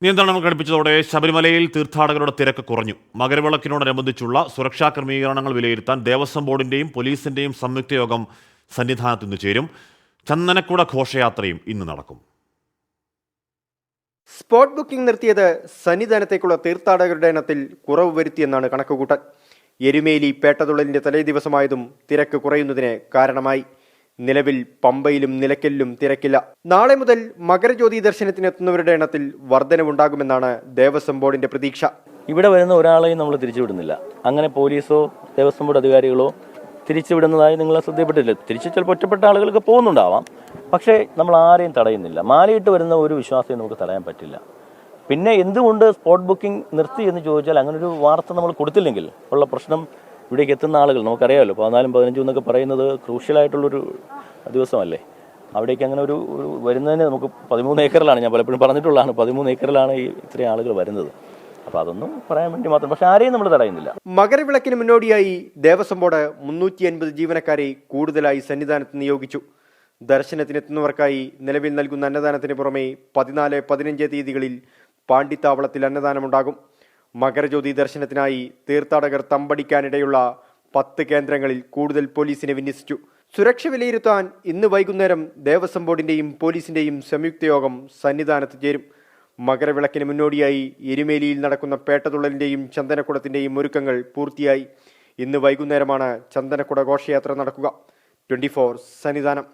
നിയന്ത്രണം കടുപ്പിച്ചതോടെ ശബരിമലയിൽ തീർത്ഥാടകരുടെ തിരക്ക് കുറഞ്ഞു. മകരവിളക്കിനോടനുബന്ധിച്ചുള്ള സുരക്ഷാ ക്രമീകരണങ്ങൾ വിലയിരുത്താൻ ദേവസ്വം ബോർഡിന്റെയും പോലീസിന്റെയും സംയുക്ത യോഗം സന്നിധാനത്ത് ഇന്ന് ചേരും. ചന്ദനക്കുട ഘോഷയാത്രയും ഇന്ന് നടക്കും. സ്പോട്ട് ബുക്കിംഗ് നിർത്തിയത് സന്നിധാനത്തേക്കുള്ള തീർത്ഥാടകരുടെ എണ്ണത്തിൽ കുറവ് വരുത്തിയെന്നാണ് കണക്കുകൂട്ടൽ. എരുമേലി പേട്ടതുള്ളലിന്റെ തലേ ദിവസമായതും തിരക്ക് കുറയുന്നതിന് കാരണമായി. നിലവിൽ പമ്പയിലും നിലയ്ക്കലിലും തിരക്കില്ല. നാളെ മുതൽ മകരജ്യോതി ദർശനത്തിനെത്തുന്നവരുടെ എണ്ണത്തിൽ വർധനവുണ്ടാകുമെന്നാണ് ദേവസ്വം ബോർഡിന്റെ പ്രതീക്ഷ. ഇവിടെ വരുന്ന ഒരാളെയും നമ്മൾ തിരിച്ചുവിടുന്നില്ല. അങ്ങനെ പോലീസോ ദേവസ്വം ബോർഡ് അധികാരികളോ തിരിച്ചുവിടുന്നതായി നിങ്ങൾ ശ്രദ്ധപ്പെട്ടില്ല. തിരിച്ച് ചിലപ്പോൾ ഒറ്റപ്പെട്ട ആളുകൾക്ക് പോകുന്നുണ്ടാവാം, പക്ഷേ നമ്മൾ ആരെയും തടയുന്നില്ല. മാലയിട്ട് വരുന്ന ഒരു വിശ്വാസവും നമുക്ക് തടയാൻ പറ്റില്ല. പിന്നെ എന്തുകൊണ്ട് സ്പോട്ട് ബുക്കിംഗ് നിർത്തി എന്ന് ചോദിച്ചാൽ, അങ്ങനൊരു വാർത്ത നമ്മൾ കൊടുത്തില്ലെങ്കിൽ ഉള്ള പ്രശ്നം ഇവിടേക്ക് എത്തുന്ന ആളുകൾ നമുക്കറിയാമല്ലോ. 14, 15 എന്നൊക്കെ പറയുന്നത് ക്രൂഷ്യലായിട്ടുള്ളൊരു ദിവസമല്ലേ. അവിടേക്ക് അങ്ങനെ ഒരു വരുന്നതിന് നമുക്ക് 13 ഏക്കറിലാണ്, ഞാൻ പലപ്പോഴും പറഞ്ഞിട്ടുള്ളതാണ്, 13 ഏക്കറിലാണ് ഈ ഇത്രയും ആളുകൾ വരുന്നത്. അപ്പോൾ അതൊന്നും പറയാൻ വേണ്ടി മാത്രം, പക്ഷെ ആരെയും നമ്മൾ തടയുന്നില്ല. മകരവിളക്കിന് മുന്നോടിയായി ദേവസ്വം ബോർഡ് 350 ജീവനക്കാരെ കൂടുതലായി സന്നിധാനത്ത് നിയോഗിച്ചു. ദർശനത്തിനെത്തുന്നവർക്കായി നിലവിൽ നൽകുന്ന അന്നദാനത്തിന് പുറമെ 14, 15 തീയതികളിൽ പാണ്ടിത്താവളത്തിൽ അന്നദാനമുണ്ടാകും. മകരജ്യോതി ദർശനത്തിനായി തീർത്ഥാടകർ തമ്പടിക്കാനിടയുള്ള 10 കേന്ദ്രങ്ങളിൽ കൂടുതൽ പോലീസിനെ വിന്യസിച്ചു. സുരക്ഷ വിലയിരുത്താൻ ഇന്ന് വൈകുന്നേരം ദേവസ്വം ബോർഡിന്റെയും പോലീസിന്റെയും സംയുക്ത യോഗം സന്നിധാനത്ത് ചേരും. മകരവിളക്കിന് മുന്നോടിയായി എരുമേലിയിൽ നടക്കുന്ന പേട്ടതുള്ളലിന്റെയും ചന്ദനക്കുടത്തിന്റെയും ഒരുക്കങ്ങൾ പൂർത്തിയായി. ഇന്ന് വൈകുന്നേരമാണ് ചന്ദനക്കുട ഘോഷയാത്ര നടക്കുക. 24 സന്നിധാനം.